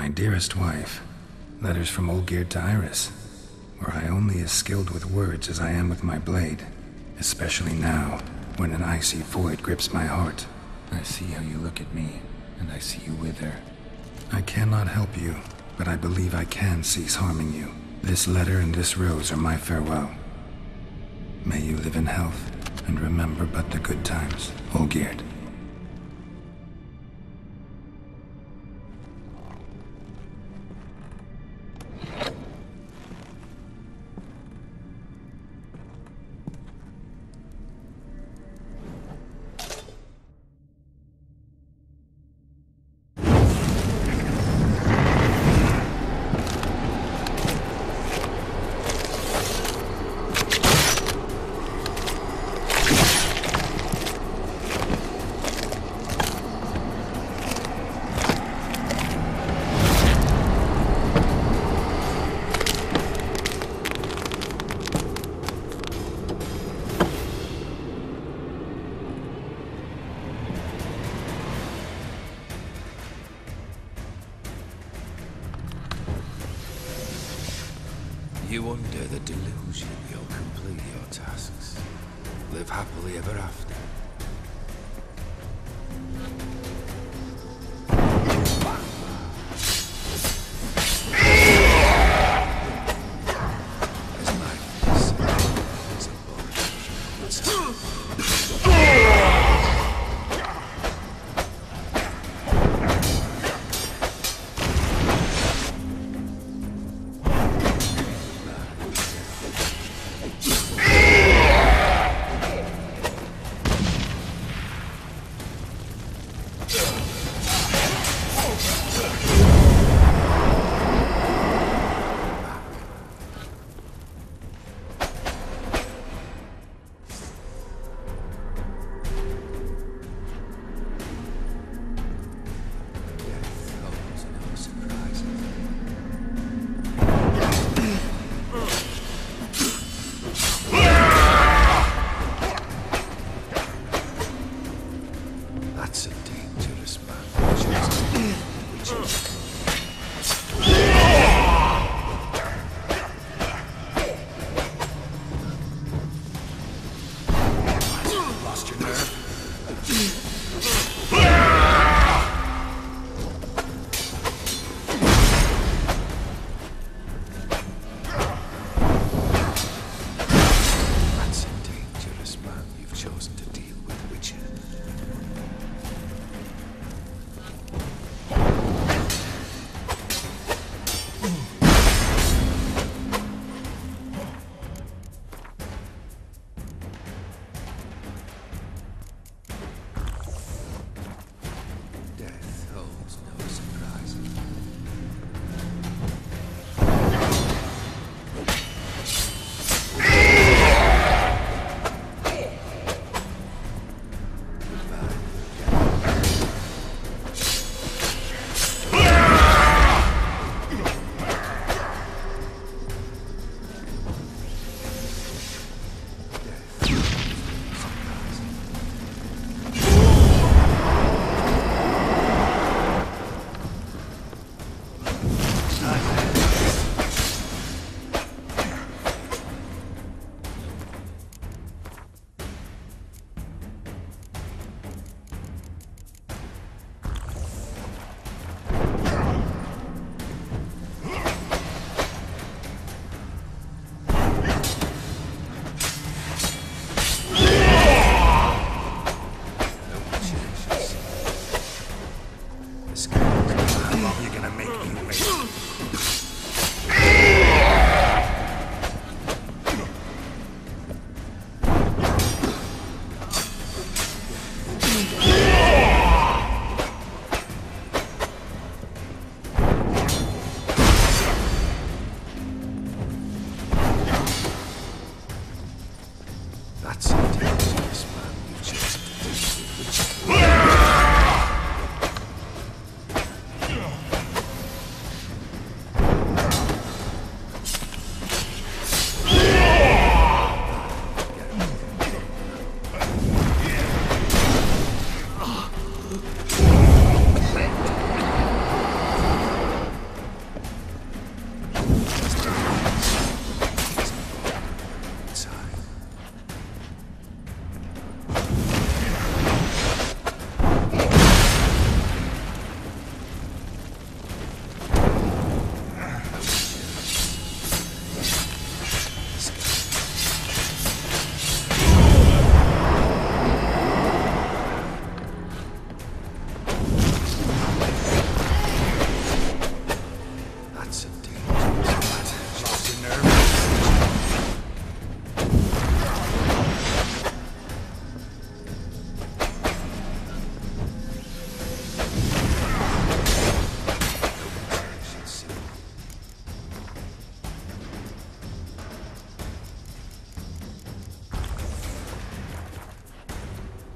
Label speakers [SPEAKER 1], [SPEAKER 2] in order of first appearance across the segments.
[SPEAKER 1] My dearest wife, letters from Olgierd to Iris. Were I only as skilled with words as I am with my blade, especially now, when an icy void grips my heart.
[SPEAKER 2] I see how you look at me, and I see you wither.
[SPEAKER 1] I cannot help you, but I believe I can cease harming you. This letter and this rose are my farewell. May you live in health, and remember but the good times, Olgierd.
[SPEAKER 2] You under the delusion you'll complete your tasks. Live happily ever after. As Magnus said, it's a bullshit.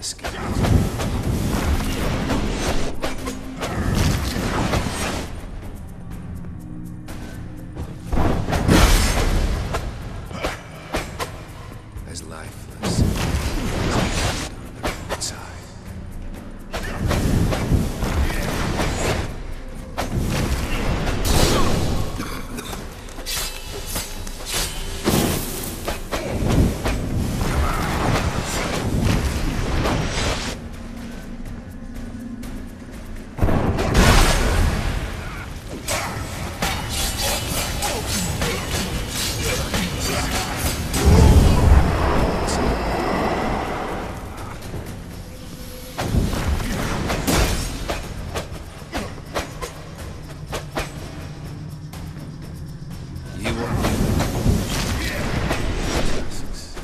[SPEAKER 2] the skin. As lifeless as on the roadside. You won't do tasks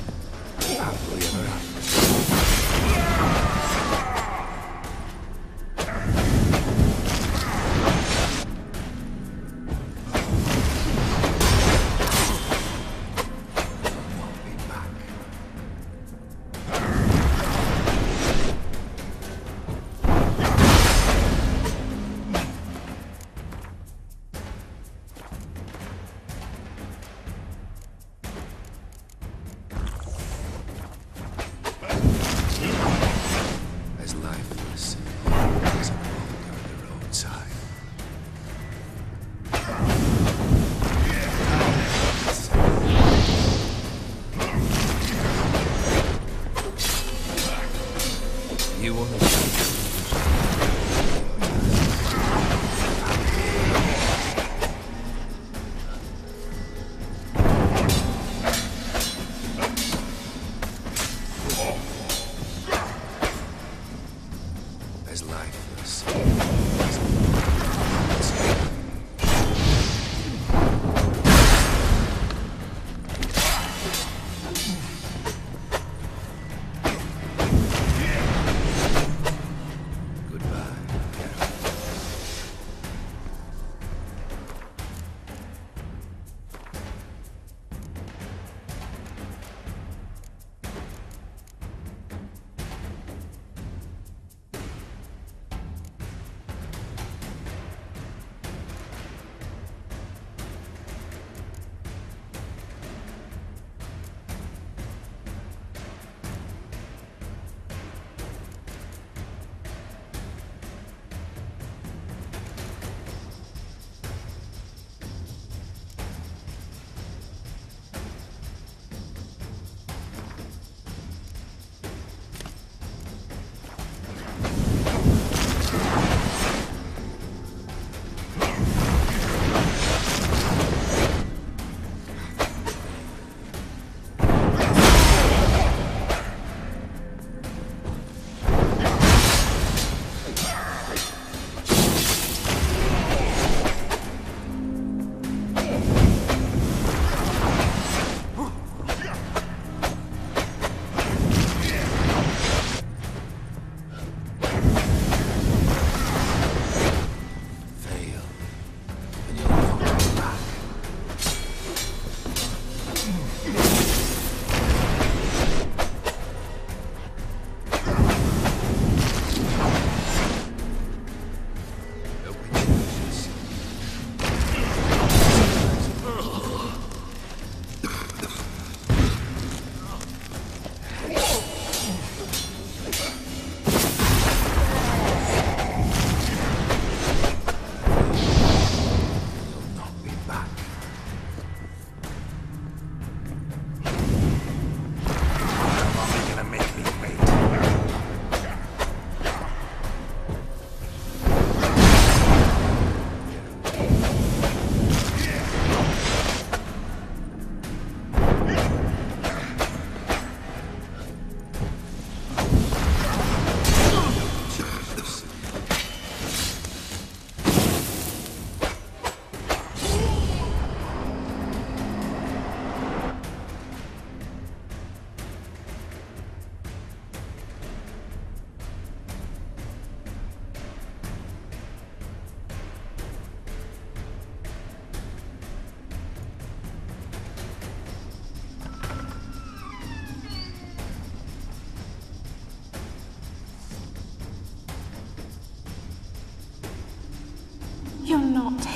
[SPEAKER 2] happily ever after. Won't be back.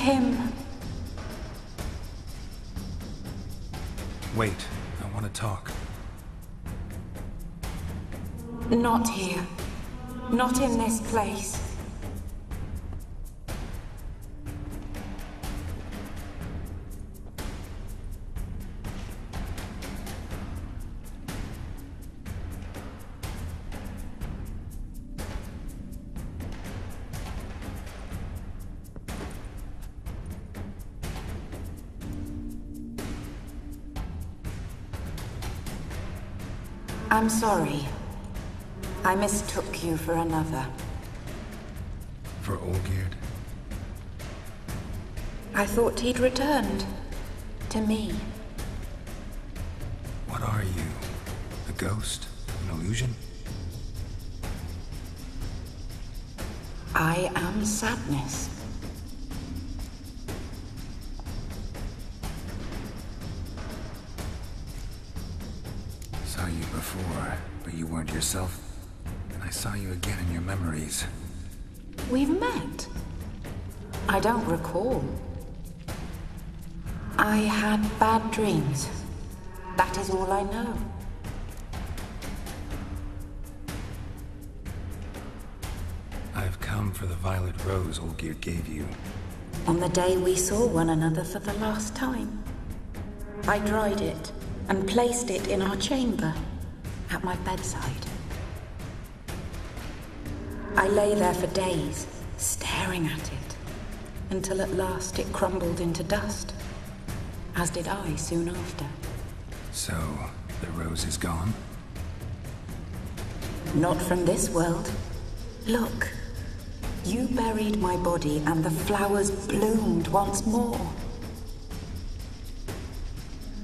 [SPEAKER 3] him.
[SPEAKER 1] Wait, I want to talk.
[SPEAKER 3] Not here. Not in this place. I'm sorry. I mistook you for another.
[SPEAKER 1] For Olgierd?
[SPEAKER 3] I thought he'd returned. To me.
[SPEAKER 1] What are you? A ghost? An illusion?
[SPEAKER 3] I am sadness.
[SPEAKER 1] Saw you before, but you weren't yourself. And I saw you again in your memories.
[SPEAKER 3] We've met. I don't recall. I had bad dreams. That is all I know.
[SPEAKER 1] I've come for the violet rose Olgierd gave you.
[SPEAKER 3] On the day we saw one another for the last time, I dried it and placed it in our chamber at my bedside. I lay there for days, staring at it, until at last it crumbled into dust, as did I soon after.
[SPEAKER 1] So, the rose is gone?
[SPEAKER 3] Not from this world. Look, you buried my body and the flowers bloomed once more.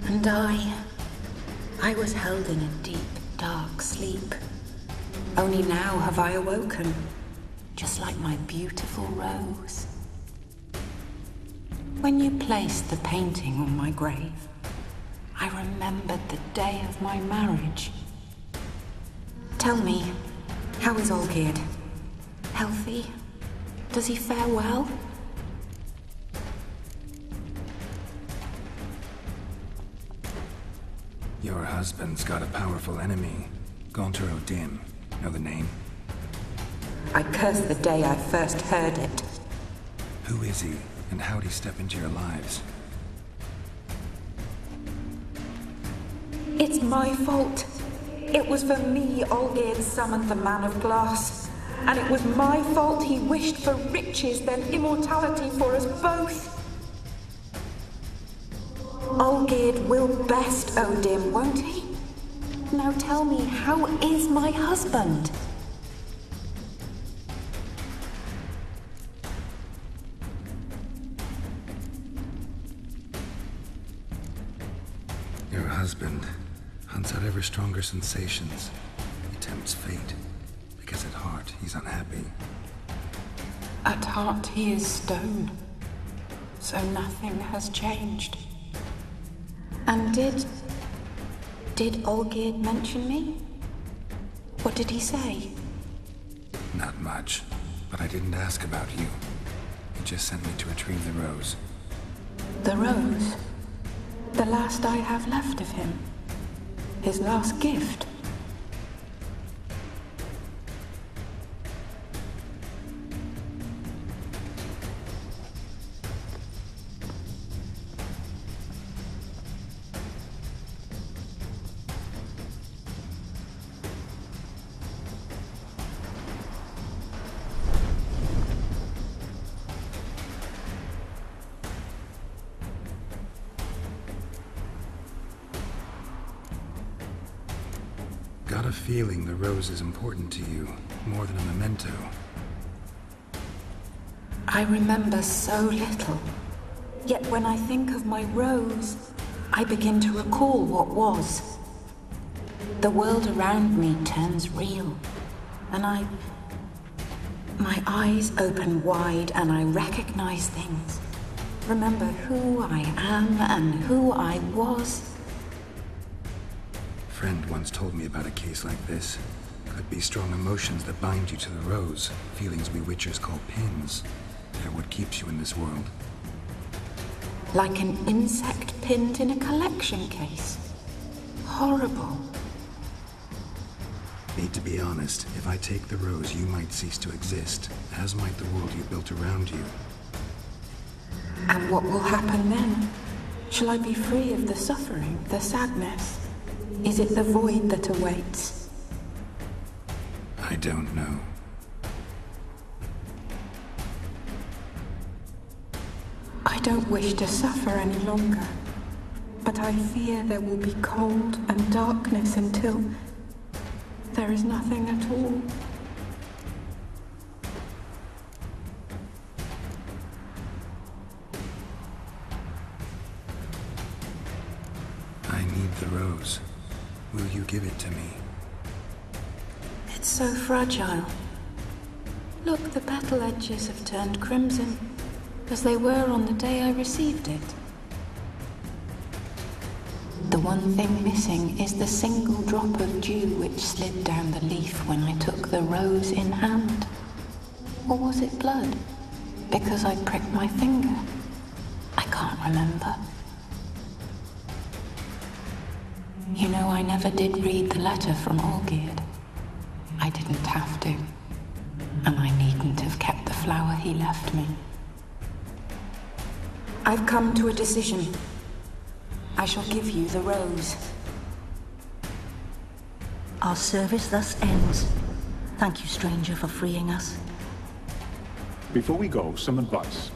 [SPEAKER 3] And I was held in a deep, dark sleep. Only now have I awoken, just like my beautiful rose. When you placed the painting on my grave, I remembered the day of my marriage. Tell me, how is Olgierd? Healthy? Does he fare well?
[SPEAKER 1] Your husband's got a powerful enemy. Gaunter O'Dim. Know the name?
[SPEAKER 3] I curse the day I first heard it.
[SPEAKER 1] Who is he, and how'd he step into your lives?
[SPEAKER 3] It's my fault. It was for me Olgierd summoned the Man of Glass. And it was my fault he wished for riches then immortality for us both. Olgierd will best O'Dim, won't he? Now tell me, how is my husband?
[SPEAKER 1] Your husband hunts out ever stronger sensations. He tempts fate, because at heart he's unhappy.
[SPEAKER 3] At heart he is stone, so nothing has changed. And did Olgierd mention me? What did he say?
[SPEAKER 1] Not much, but I didn't ask about you. He just sent me to retrieve the rose.
[SPEAKER 3] The rose? The last I have left of him? His last gift?
[SPEAKER 1] Got a feeling the rose is important to you, more than a memento.
[SPEAKER 3] I remember so little. Yet when I think of my rose, I begin to recall what was. The world around me turns real, and my eyes open wide and I recognize things. Remember who I am and who I was.
[SPEAKER 1] A friend once told me about a case like this. Could be strong emotions that bind you to the rose, feelings we witchers call pins. They're what keeps you in this world.
[SPEAKER 3] Like an insect pinned in a collection case. Horrible.
[SPEAKER 1] Need to be honest, if I take the rose, you might cease to exist, as might the world you built around you.
[SPEAKER 3] And what will happen then? Shall I be free of the suffering, the sadness? Is it the void that awaits?
[SPEAKER 1] I don't know.
[SPEAKER 3] I don't wish to suffer any longer, but I fear there will be cold and darkness until there is nothing at all.
[SPEAKER 1] I need the rose. Will you give it to me?
[SPEAKER 3] It's so fragile. Look, the petal edges have turned crimson, as they were on the day I received it. The one thing missing is the single drop of dew which slid down the leaf when I took the rose in hand. Or was it blood? Because I pricked my finger. I can't remember. You know, I never did read the letter from Olgierd. I didn't have to. And I needn't have kept the flower he left me. I've come to a decision. I shall give you the rose.
[SPEAKER 4] Our service thus ends. Thank you, stranger, for freeing us.
[SPEAKER 5] Before we go, some advice.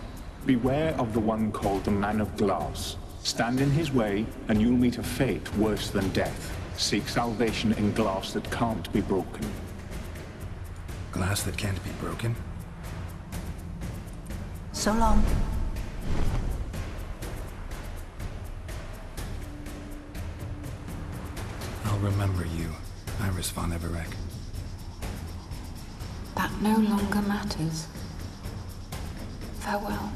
[SPEAKER 5] Beware of the one called the Man of Glass. Stand in his way, and you'll meet a fate worse than death. Seek salvation in glass that can't be broken.
[SPEAKER 1] Glass that can't be broken?
[SPEAKER 4] So long.
[SPEAKER 1] I'll remember you, Iris von Everec.
[SPEAKER 3] That no longer matters. Farewell.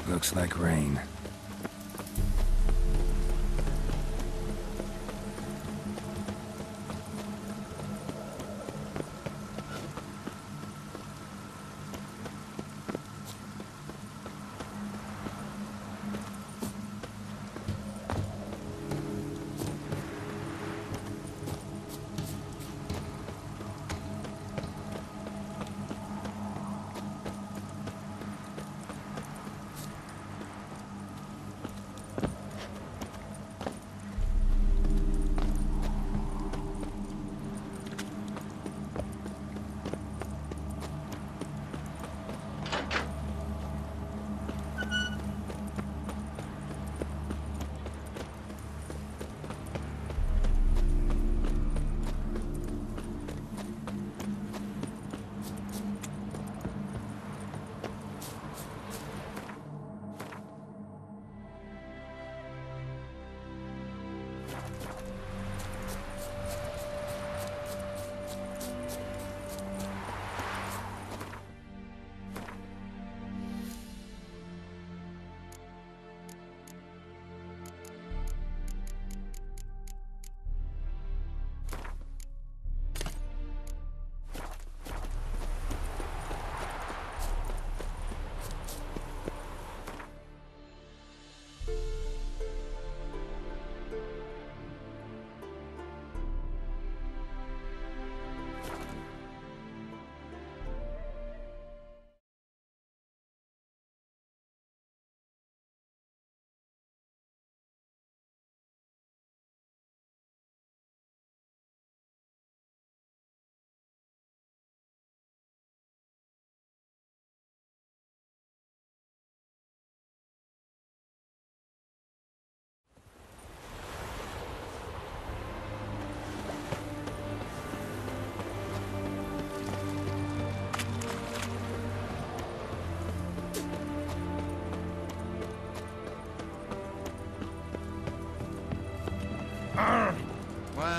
[SPEAKER 1] Looks like rain.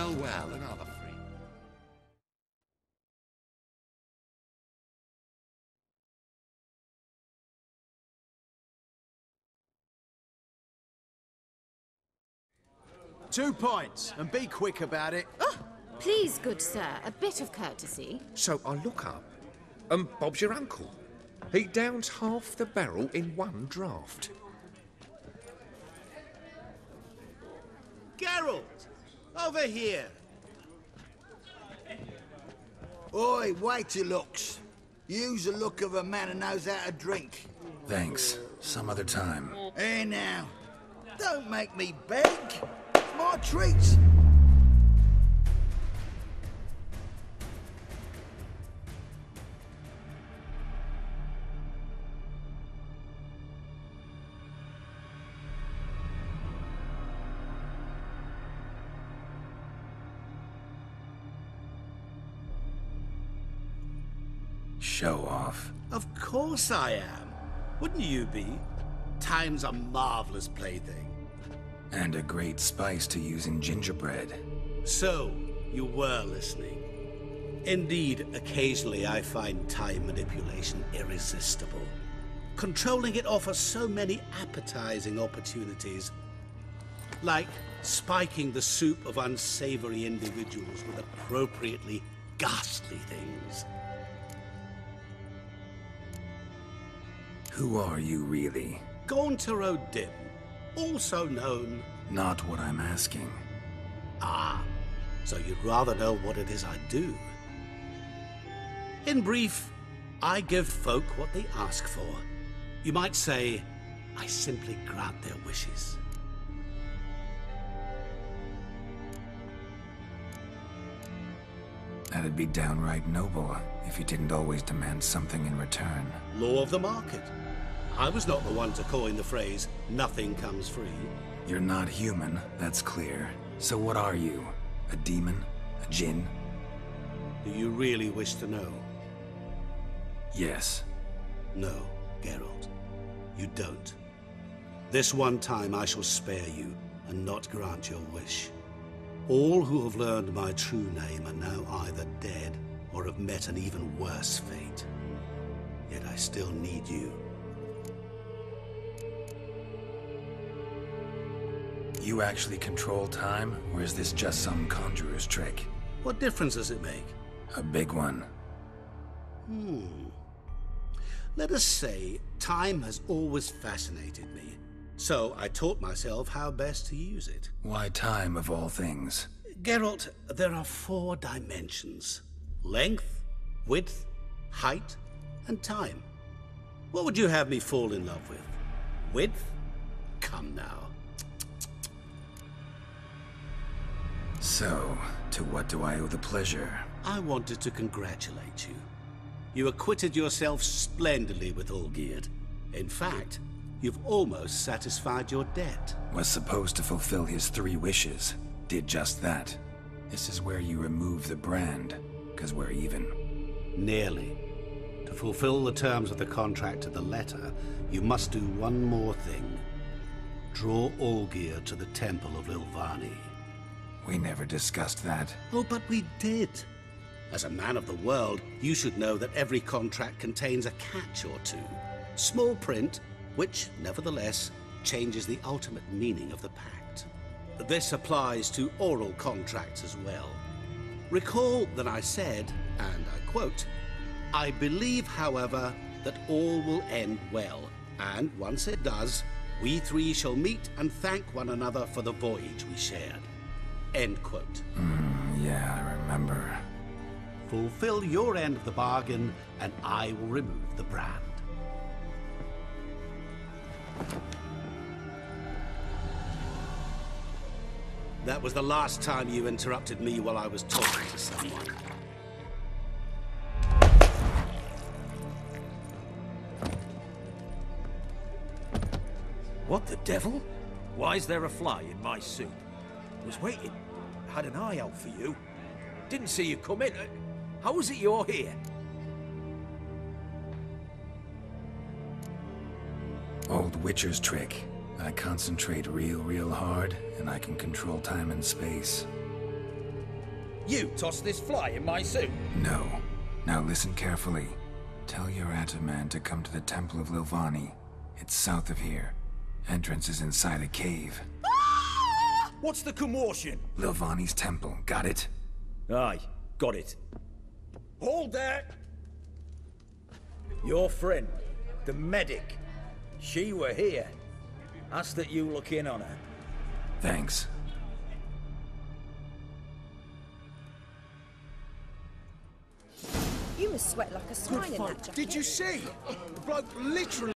[SPEAKER 2] go well, and I'll have free.
[SPEAKER 6] Two points, and be quick about it.
[SPEAKER 7] Oh, please, good sir, a bit of courtesy.
[SPEAKER 8] So I look up, and Bob's your uncle. He downs half the barrel in one draught.
[SPEAKER 9] Geralt! Over here!
[SPEAKER 10] Oi, wait your looks. Use the look of a man who knows how to drink.
[SPEAKER 1] Thanks. Some other time.
[SPEAKER 10] Hey now, don't make me beg. It's my treat.
[SPEAKER 1] Show off.
[SPEAKER 9] Of course I am. Wouldn't you be? Time's a marvelous plaything.
[SPEAKER 1] And a great spice to use in gingerbread.
[SPEAKER 9] So, you were listening. Indeed, occasionally I find time manipulation irresistible. Controlling it offers so many appetizing opportunities. Like spiking the soup of unsavory individuals with appropriately ghastly things.
[SPEAKER 1] Who are you, really?
[SPEAKER 9] Gaunter O'Dim, also known...
[SPEAKER 1] Not what I'm asking.
[SPEAKER 9] Ah, so you'd rather know what it is I do. In brief, I give folk what they ask for. You might say, I simply grant their wishes.
[SPEAKER 1] That'd be downright noble if you didn't always demand something in return.
[SPEAKER 9] Law of the market. I was not the one to coin the phrase, nothing comes free.
[SPEAKER 1] You're not human, that's clear. So what are you? A demon? A djinn?
[SPEAKER 9] Do you really wish to know?
[SPEAKER 1] Yes.
[SPEAKER 9] No, Geralt. You don't. This one time I shall spare you and not grant your wish. All who have learned my true name are now either dead or have met an even worse fate. Yet I still need you.
[SPEAKER 1] You actually control time, or is this just some conjurer's trick?
[SPEAKER 9] What difference does it make?
[SPEAKER 1] A big one.
[SPEAKER 9] Let us say, time has always fascinated me. So I taught myself how best to use it.
[SPEAKER 1] Why time, of all things?
[SPEAKER 9] Geralt, there are 4 dimensions. Length, width, height, and time. What would you have me fall in love with? Width? Come now.
[SPEAKER 1] So, to what do I owe the pleasure?
[SPEAKER 9] I wanted to congratulate you. You acquitted yourself splendidly with Olgierd. In fact, you've almost satisfied your debt.
[SPEAKER 1] Was supposed to fulfill his 3 wishes. Did just that. This is where you remove the brand, 'cause we're even.
[SPEAKER 9] Nearly. To fulfill the terms of the contract to the letter, you must do one more thing. Draw Olgierd to the Temple of Lilvani.
[SPEAKER 1] We never discussed that.
[SPEAKER 9] Oh, but we did. As a man of the world, you should know that every contract contains a catch or two. Small print, which, nevertheless, changes the ultimate meaning of the pact. This applies to oral contracts as well. Recall that I said, and I quote, "I believe, however, that all will end well, and once it does, we 3 shall meet and thank one another for the voyage we shared." End quote.
[SPEAKER 1] Yeah, I remember.
[SPEAKER 9] Fulfill your end of the bargain, and I will remove the brand. That was the last time you interrupted me while I was talking to someone.
[SPEAKER 11] What the devil? Why is there a fly in my soup? Was waiting. Had an eye out for you. Didn't see you come in. How is it you're here?
[SPEAKER 1] Old Witcher's trick. I concentrate real hard, and I can control time and space.
[SPEAKER 11] You tossed this fly in my suit?
[SPEAKER 1] No. Now listen carefully. Tell your Ataman to come to the Temple of Lilvani. It's south of here. Entrance is inside a cave.
[SPEAKER 11] What's the commotion?
[SPEAKER 1] Lilvani's temple, got it?
[SPEAKER 11] Aye, got it. Hold that! Your friend, the medic, she were here. Ask that you look in on her.
[SPEAKER 1] Thanks.
[SPEAKER 12] You must sweat like a swine in that jacket.
[SPEAKER 6] Did you see? The bloke literally